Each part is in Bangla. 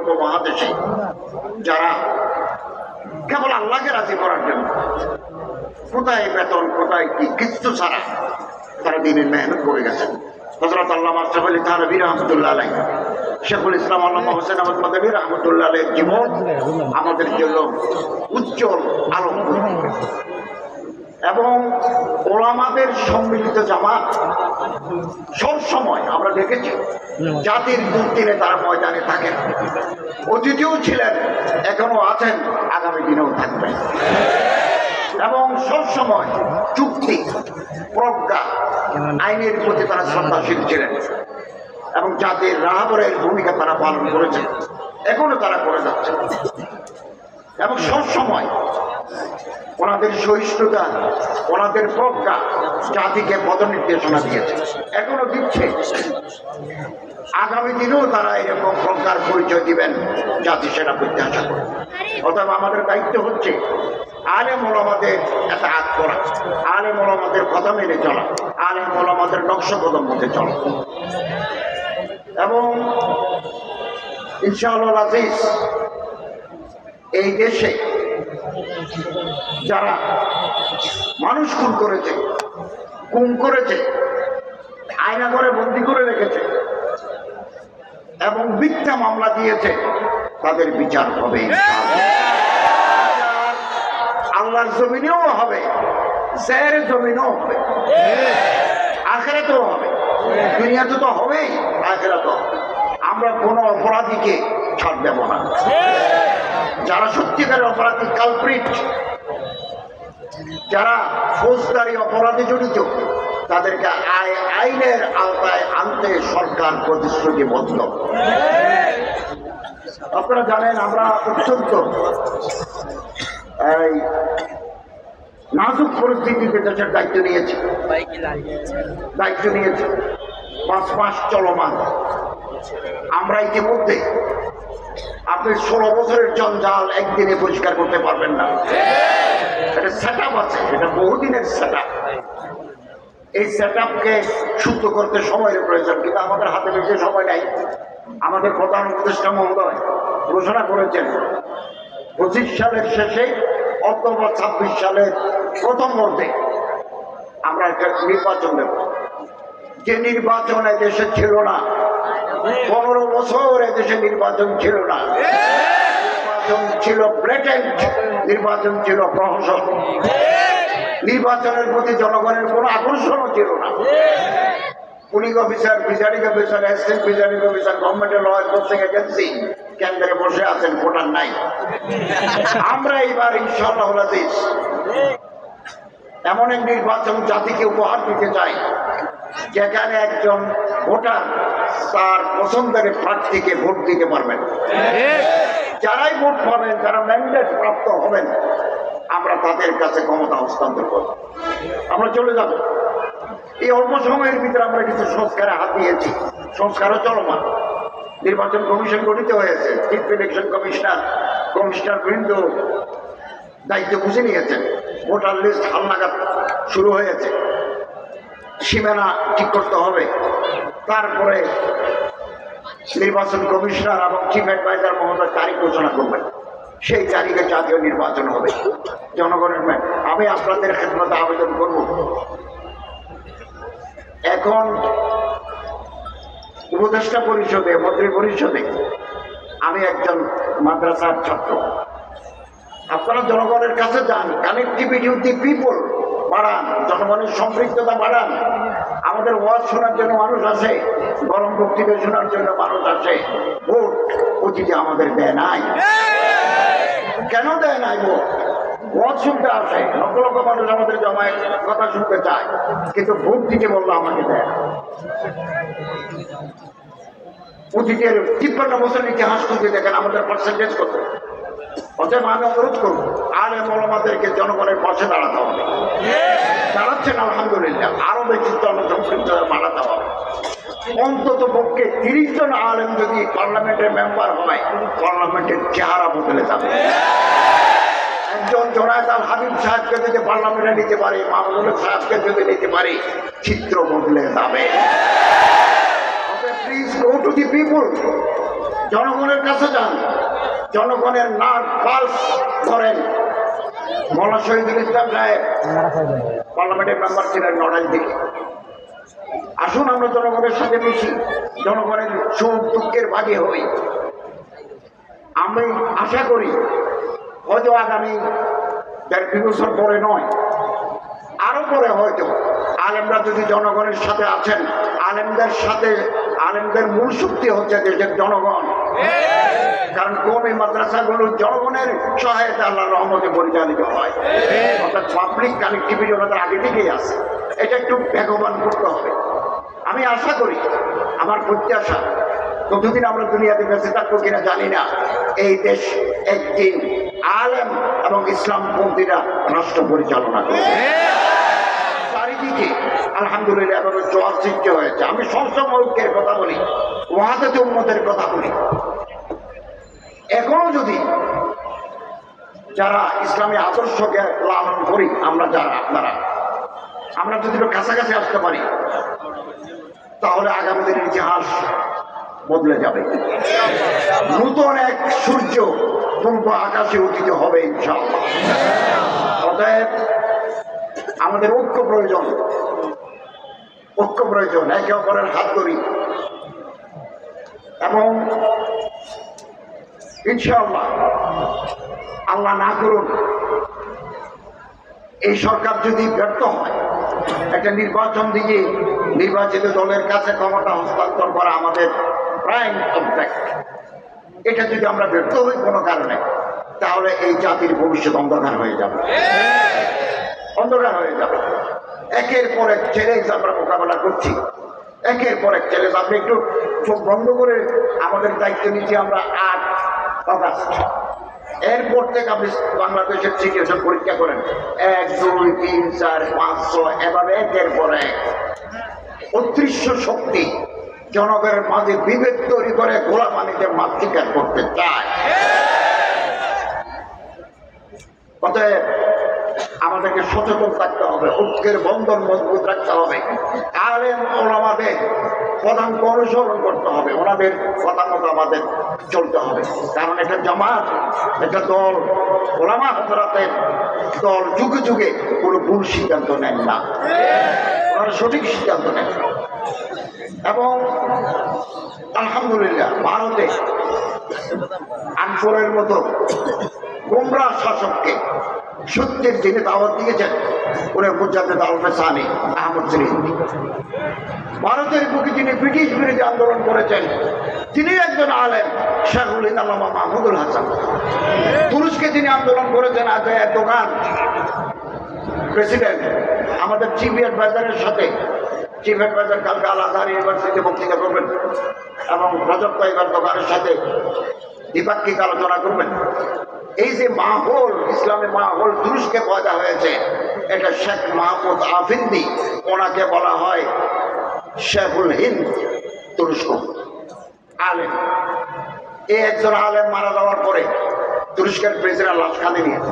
উপমহাদেশে যারা কেবল আল্লাহকে রাজি করার জন্য কোথায় বেতন কোথায় কি কিচ্ছু ছাড়া তারা দিনের মেহনত করে গেছেন। হযরত আল্লামা আশরাফ আলী থানভী রাহমাতুল্লাহ আলাইহি, শেখুল ইসলাম আল্লামা হোসেন আহমদ মাদানী রাহমাতুল্লাহ আলাইহির জীবন আমাদের জন্য উজ্জ্বল আলোক। এবং ওলামাদের সম্মিলিত জামাত সব সময় আমরা দেখেছি জাতির দুর্দিনে তারা ময়দানে থাকেন, অতীতেও ছিলেন, এখনো আছেন, আগামী দিনেও থাকবেন। এবং সব সময় চুক্তি, প্রজ্ঞা, আইনের প্রতি তারা শ্রদ্ধাশীল ছিলেন এবং জাতির রাহবরের ভূমিকা তারা পালন করেছেন, এখনো তারা করে যাচ্ছেন। এবং সব সময় ওনাদের সহিষ্ণুতা, ওনাদের প্রজ্ঞা জাতিকে পদনির্দেশনা দিয়েছে, এখনো দিচ্ছে, আগামী দিনেও তারা এরকম প্রজ্ঞার পরিচয় দিবেন, জাতি সেটা প্রত্যাশা করে। অতএব আমাদের দায়িত্ব হচ্ছে আলেম ওলামাদের ইতাআত করা, আলেম ওলামাদের কথা মেনে চলা, আলেম ওলামাদের নকশ কদম মতে চলা। এবং ইনশাআল্লাহ আজিজ, এই দেশে যারা মানুষ খুন করেছে, গুম করেছে, আয়না করে বন্দি করে রেখেছে এবং মিথ্যা মামলা দিয়েছে, তাদের বিচার হবে, আল্লাহর জমিনেও হবে, জায়ের জমিনেও হবে, আখিরাতেও হবে। দুনিয়াতে তো হবেই, আখিরাতেও হবে। আমরা কোনো অপরাধীকে ছাড় দেব না। যারা সত্যিকারের অপরাধী, কালপ্রিট, যারা ফৌজদারি অপরাধে জড়িত, তাদেরকে আইনের আওতায় আনতে সরকার প্রতিশ্রুতিবদ্ধ। আপনারা জানেন আমরা অত্যন্ত নাজুক পরিস্থিতিতে দেশের দায়িত্ব নিয়েছি, 5 মাস চলমান। আমরা ইতিমধ্যে আপনি 16 বছরের জঞ্জাল একদিনে পরিষ্কার করতে পারবেন না। এটা সেট আপ আছে, এটা বহুদিনের সেট আপ। এই সেট আপকে শুদ্ধ করতে সময়ের প্রয়োজন, কিন্তু আমাদের হাতে বেশি সময় নাই। আমাদের প্রধান উপদেষ্টা মহোদয় ঘোষণা করেছেন 25 সালের শেষে অথবা 26 সালের প্রথম মধ্যে আমরা একটা নির্বাচন দেব। যে নির্বাচন এদেশে ছিল না, 15 বছর এদেশে নির্বাচন ছিল না। নির্বাচন ছিল ব্ল্যাটেন্ট, নির্বাচন ছিল প্রহসন, নির্বাচনের প্রতি জনগণের কোনো আকর্ষণও ছিল না। Police officer, presiding officer, assistant presiding officer, গভর্নমেন্টের ল এনফোর্সিং এজেন্সি কেন্দ্রে বসে আছেন, ভোটার নাই। আমরা এইবার ইনশাআল্লাহ আজিজ এমন এক নির্বাচন জাতিকে উপহার দিতে চাই, যেখানে একজন ভোটার তার পছন্দের প্রার্থীকে ভোট দিতে পারবেন। যারাই ভোট পাবেন, যারা ম্যান্ডেট প্রাপ্ত হবেন, আমরা তাদের কাছে ক্ষমতা হস্তান্তর করব, আমরা চলে যাব। এই অল্প সময়ের ভিতরে আমরা কিছু সংস্কারে হাত দিয়েছি, সংস্কারও চলমান। নির্বাচন কমিশন গঠিত হয়েছে, চিফ ইলেকশন কমিশনার বৃন্দ দায়িত্ব বুঝে নিয়েছেন। ভোটার লিস্ট হালনাগাদ শুরু হয়েছে, সীমানা ঠিক করতে হবে। তারপরে নির্বাচন কমিশনার এবং চিফ অ্যাডভাইজার মহোদয় তারিখ ঘোষণা করবেন, সেই তারিখে জাতীয় নির্বাচন হবে। জনগণের আমি আপনাদের খেদমতে আবেদন করব, এখন উপদেষ্টা পরিষদে, মন্ত্রী পরিষদে আমি একজন মাদ্রাসার ছাত্র। আপনারা জনগণের কাছে যান, কানেক্টিভিটি উইথ দি পিপল বাড়ান, জনগণের সম্পৃক্ততা বাড়ান। আমাদের ওয়াজ শোনার জন্য মানুষ আসে, গরম বক্তৃতা শোনার জন্য মানুষ আসে। ভোট অতীতে আমাদের দেয় নাই, কেন দেয় নাই? ভোট শুনতে আসে, লক্ষ লক্ষ মানুষ আমাদের জমায় কথা শুনতে চায়, কিন্তু ভোট দিতে বললো আমাকে দেয়। অতীতের 53 বছরের ইতিহাস খুঁজে দেখেন আমাদের পার্সেন্টেজ কত। অতএব আমি অনুরোধ করবো আলেম ওলামাদেরকে জনগণের পাশে দাঁড়াতে হবে। দাঁড়াচ্ছেন আলহামদুলিল্লাহ, আরো বেশি জনসম্পৃক্ত বাড়াতে হবে। অন্তত পক্ষে 30 জন আলেম যদি পার্লামেন্টের মেম্বার হয়, পার্লামেন্টের চেহারা বদলে যাবে। একজন জোনায়েদ আল হাবিব সাহেবকে যদি পার্লামেন্টে নিতে পারি, মাহমুদুল সাহেবকে যদি নিতে পারি, চিত্র বদলে যাবে। Please go to the people, জনগণের কাছে যান, জনগণের নাক পালস ধরেন। মৌলানা শহীদুল ইসলাম সাহেব পার্লামেন্টের মেম্বার ছিলেন নড়াইল থেকে। আসুন আমরা জনগণের সাথে মিশি, জনগণের সুখ দুঃখের ভাগী হই। আমি আশা করি হয়তো আগামী 1.5 বছর পরে নয়, আরো পরে হয়তো আলেমরা যদি জনগণের সাথে আছেন, আলেমদের সাথে, আলেমদের মূল শক্তি হচ্ছে দেশের জনগণ। কারণ কওমি মাদ্রাসাগুলো জনগণের সহায়তা আল্লাহর রহমতে পরিচালিত হয়, অর্থাৎ পাবলিক কানেক্টিভিটি ওনাদের আগে থেকেই আছে। এটা একটু বেগবান করতে হবে। আমি আশা করি, আমার প্রত্যাশা, কতদিন আমরা দুনিয়াতে বেঁচে থাকবো কিনা জানি না, এই দেশ একদিন আলেম এবং ইসলামপন্থীরা রাষ্ট্র পরিচালনা করবে। চারিদিকে আলহামদুলিল্লাহ এভাবে জোয়ার সৃষ্টি হয়েছে। আমি সবসময় ঐক্যের কথা বলি, ওয়াহাদাত উম্মতের কথা বলি। এখনো যদি যারা ইসলামী আদর্শকে লালন করি, আমরা যারা আপনারা, আমরা যদি কাছাকাছি আসতে পারি, তাহলে আগামী দিনের ইতিহাস বদলে যাবে। নূতন এক সূর্য পূর্ব আকাশে উদিত হবে ইনশাআল্লাহ। অতএব আমাদের ঐক্য প্রয়োজন, ঐক্য প্রয়োজন। একে অপরের হাত ধরি এবং ইনশাআল্লাহ আল্লাহ না করুন এই সরকার যদি ব্যর্থ হয়, একটা নির্বাচন দিয়ে নির্বাচিত দলের কাছে ক্ষমতা হস্তান্তর করা আমাদের প্রাইম অবজেক্ট, এটা যদি আমরা ব্যর্থ হই কোনো কারণে, তাহলে এই জাতির ভবিষ্যৎ অন্ধকার হয়ে যাবে, অন্ধকার হয়ে যাবে। একের পর এক চ্যালেঞ্জ আমরা মোকাবেলা করছি, একের পর এক চ্যালেঞ্জ। আপনি একটু চোখ বন্ধ করে আমাদের দায়িত্ব নিচ্ছি আমরা 8 অগাস্ট। এরপর থেকে আপনি বাংলাদেশের সিচুয়েশন পরীক্ষা করেন, 1, 2, 3, 4, 5, 6 এভাবে একের পর এক অদৃশ্য শক্তি জনগণের মাঝে বিভেদ তৈরি করে গোলাবানিতে মাতৃকার করতে চায়। অতএব আমাদেরকে সচেতন থাকতে হবে, ঐক্যের বন্ধন মজবুত রাখতে হবে। আলেম ওলামাদের পদাঙ্ক অনুসরণ করতে হবে, ওনাদের কথা মতো আমাদের চলতে হবে। কারণ এটা জামাত, একটা দল, ওলামা হযরতের দল যুগে যুগে কোনো ভুল সিদ্ধান্ত নেন না, ওনারা সঠিক সিদ্ধান্ত নেন। এবং আলহামদুলিল্লাহ ভারতে আকবরের মতো গোমরাহ শাসককে সত্যের দিনে দাওয়াত দিয়েছেন উনি মুজাদ্দেদ আল-ফাসানি আহমদ সিরিন্দি। ভারতের বুকে যিনি ব্রিটিশ বিরোধী আন্দোলন করেছেন, তিনি একজন আলেম, শেখুল আল্লামা মাহমুদুল হাসান। তুরস্কে যিনি আন্দোলন করেছেন, আজ দোকান প্রেসিডেন্ট আমাদের চিফ অ্যাডভাইজারের সাথে, চিফ অ্যাডভাইজার কালকে আল আজহার ইউনিভার্সিটিতে বক্তৃতা করবেন এবং রজব তাইবার দোকানের সাথে দ্বিপাক্ষিক আলোচনা করবেন। এই যে মাহৌল, ইসলামী মাহৌল তুরস্কে পয়দা হয়েছে, এটা শেখ মাহমুদ আফিন্দি, ওনাকে বলা হয় শেখুল হিন্দ তুরস্ক আলেম। এই একজন আলেম মারা যাওয়ার পরে তুরস্কের প্রেসিডেন্ট লাশকান্দি নিয়েছে,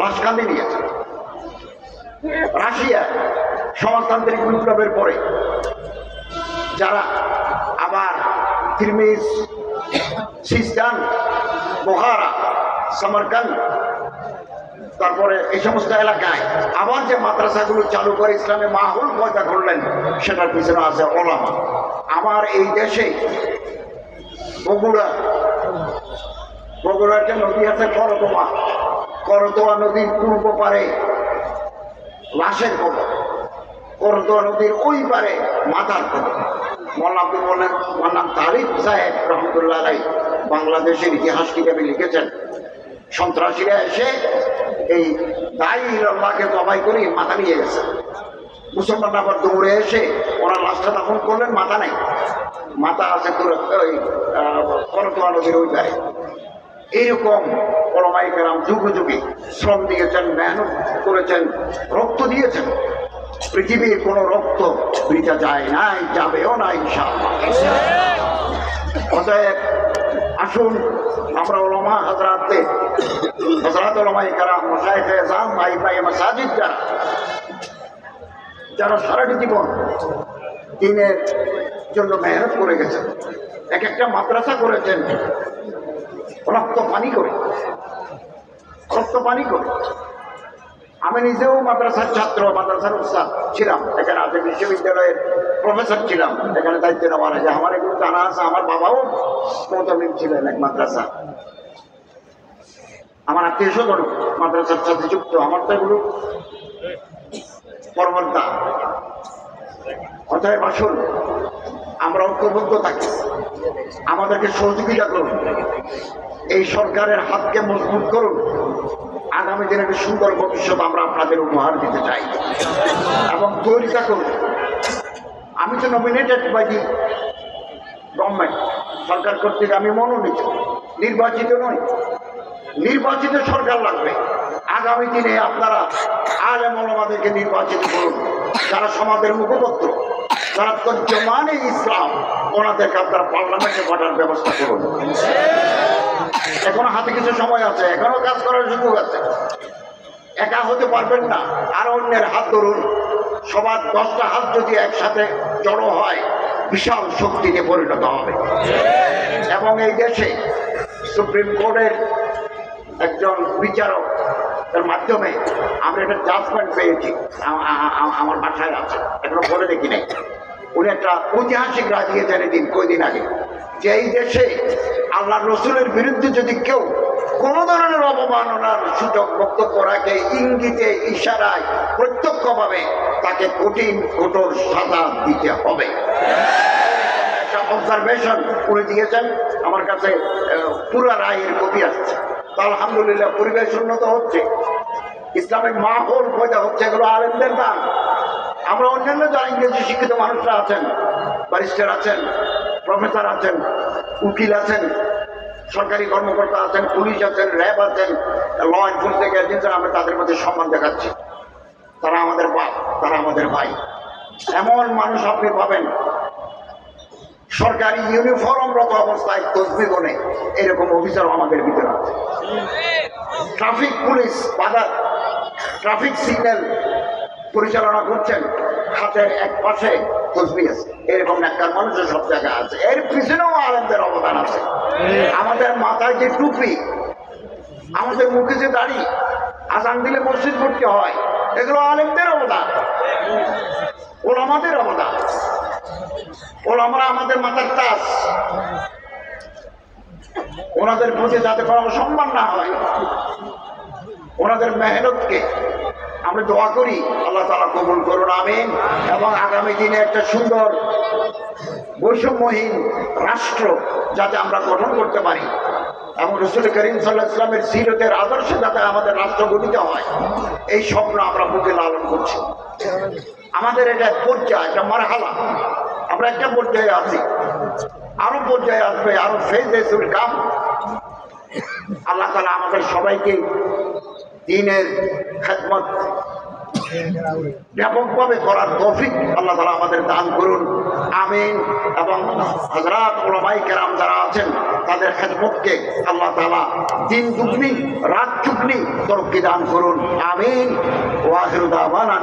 লাশকান্দি নিয়েছে। রাশিয়া সমাজতান্ত্রিক বিপ্লবের পরে যারা আবার তিরমিজ, সিস্তান, বোখারা, সামারকান্দ, তারপরে এই সমস্ত এলাকায় আবার যে মাদ্রাসাগুলো চালু করে ইসলামে মাহৌল পয়দা করলেন, সেটার পিছনে আছে ওলামা। আমার এই দেশে বগুড়ার যে নদী আছে করতোয়া, করতোয়া নদীর পূর্ব পারে লাশের কবর, করতোয়া নদীর ওই পারে মাথার কবর। মৌলানা বললেন, মৌলানা তারিফ সাহেব রহমতুল্লাহ আলাইহি বাংলাদেশের ইতিহাস কিতাবে লিখেছেন, সন্ত্রাসীরা এসে এই দায়ী আল্লাহকে জবাই করে মাথা নিয়ে গেছে। মুসলমান আবার দৌড়ে এসে ওরা লাশটা দাফন করলেন, মাথা নেই, মাথা আছে ওই করতোয়া নদীর ওই পারে। এইরকম ওলামায়ে কেরাম যুগে যুগে শ্রম দিয়েছেন, মেহনত করেছেন, রক্ত দিয়েছেন। পৃথিবীর কোনো রক্ত বৃথা যায় নাই, যাবেও না ইনশাআল্লাহ। অতএব আসুন আমরা ওলামা হযরত ওলামায়ে কেরাম, মাশায়েখে এযাম, আইম্মায়ে মাসাজিদ যারা সারাটি জীবন দ্বীনের জন্য মেহনত করে গেছেন, এক একটা মাদ্রাসা করেছেন রক্ত পানি করে, রক্ত পানি করে। আমি নিজেও মাদ্রাসার ছাত্র, মাদ্রাসার উস্তাদ ছিলাম, এখানে আছে বিশ্ববিদ্যালয়ের প্রফেসর ছিলাম, এখানে দায়িত্ব নেওয়ার আগে আমার এগুলো জানা আছে। আমার বাবাও মোতামিম ছিলেন এক মাদ্রাসা, আমার আত্মীয় স্বজন মাদ্রাসার সাথে যুক্ত। আমার তো এগুলো পরবর্তী। অতএব আসুন আমরা ঐক্যবদ্ধ থাকি, আমাদেরকে সহযোগিতা করুন, এই সরকারের হাতকে মজবুত করুন। আগামী দিনে একটি সুন্দর ভবিষ্যৎ আমরা আপনাদের উপহার দিতে চাই এবং তৈরি থাকুন। আমি তো নমিনেটেড বাই দি গভর্নমেন্ট, সরকার কর্তৃক আমি মনোনীত, নির্বাচিত নই। নির্বাচিত সরকার লাগবে। আগামী দিনে আপনারা আলেম ওলামাদেরকে নির্বাচিত করুন, যারা সমাজের মুখপত্র, যারা তর্জমানে ইসলাম, ওনাদেরকে আপনারা পার্লামেন্টে পাঠার ব্যবস্থা করুন। এখনো হাতে কিছু সময় আছে, এখনো কাজ করার সুযোগ আছে। একা হতে পারবেন না, আর অন্যের হাত ধরুন। সবার 10টা হাত যদি একসাথে জড়ো হয়, বিশাল শক্তিতে পরিণত হবে। এবং এই দেশে সুপ্রিম কোর্টের একজন বিচারক এর মাধ্যমে আমরা একটা জাজমেন্ট পেয়েছি, আমার বাসায় আছে, এখনো পড়ে দেখি নাই। উনি একটা ঐতিহাসিক রায় দিয়েছেন এদিন, কয়দিন আগে, যে এই দেশে আল্লাহ রসুলের বিরুদ্ধে যদি কেউ কোনো ধরনের অবমাননার সুযোগ বক্তব্য রাখে, ইঙ্গিতে ইশারায় প্রত্যক্ষভাবে তাকে কঠোর সাজা দিতে হবে। একটা অবজারভেশন উনি দিয়েছেন, আমার কাছে পুরো রায়ের কপি আসছে। তো আলহামদুলিল্লাহ পরিবেশ উন্নত হচ্ছে, ইসলামিক মাহৌল পয়দা হচ্ছে, এগুলো আলেমদের দান। আমরা অন্যান্য যারা ইংরেজি শিক্ষিত মানুষরা আছেন, ব্যারিস্টার আছেন, প্রফেসর আছেন, উকিল আছেন, সরকারি কর্মকর্তা আছেন, পুলিশ আছেন, র্যাব আছেন, ল এনফোর্সমেন্ট এজেন্সি, আমরা তাদের মধ্যে সম্মান দেখাচ্ছি। তারা আমাদের বাপ, তারা আমাদের ভাই। এমন মানুষ আপনি পাবেন সরকারি ইউনিফর্মরত অবস্থায় তসবিহ গোনে, এরকম অফিসার আমাদের ভিতরে আছে। ট্রাফিক পুলিশ বাধা, ট্রাফিক সিগন্যাল পরিচালনা করছেন, হাতের এক পাশে তসবিহ আছে, এরকম নেককার মানুষের সব জায়গায় আছে। এর পিছনেও আলেমদের অবদান আছে। আমাদের মাথায় যে টুপি, আমাদের মুখে যে দাড়ি, আজান দিলে মসজিদ পড়তে হয়, এগুলো আলেমদের অবদান, ওলামাদের অবদান। ওলামারা আমাদের মাথার তাজ, ওনাদের প্রতি যাতে কোনো সম্মান না হয়, ওনাদের মেহনতকে আমরা দোয়া করি আল্লাহ তাআলা কবুল করুন, আমিন। এবং আগামী দিনে একটা সুন্দর বৈষম্যহীন রাষ্ট্র যাতে আমরা গঠন করতে পারি এবং রাসূল করিম সাল্লাল্লাহু আলাইহি ওয়াসাল্লামের সিরতের আদর্শে যাতে আমাদের রাষ্ট্র গঠিত হয়, এই স্বপ্ন আমরা বুকে লালন করছি। আমাদের এটা পর্যায়, একটা মারহালা, আমরা একটা পর্যায়ে আছি, আরো পর্যায়ে আসবে, আরো ফেজেসুল কাম। আল্লাহ তাআলা আমাদের সবাইকে দ্বীনের খেদমত ব্যাপকভাবে করার তৌফিক আল্লাহ তাআলা আমাদের দান করুন, আমিন। এবং হযরত উলামায়ে কেরাম যারা আছেন, তাদের খেদমতকে আল্লাহ তাআলা দিন দুগুনি রাত চুগনি তরক্কি দান করুন, আমিন। ওয়া আখিরু দাওয়ানা।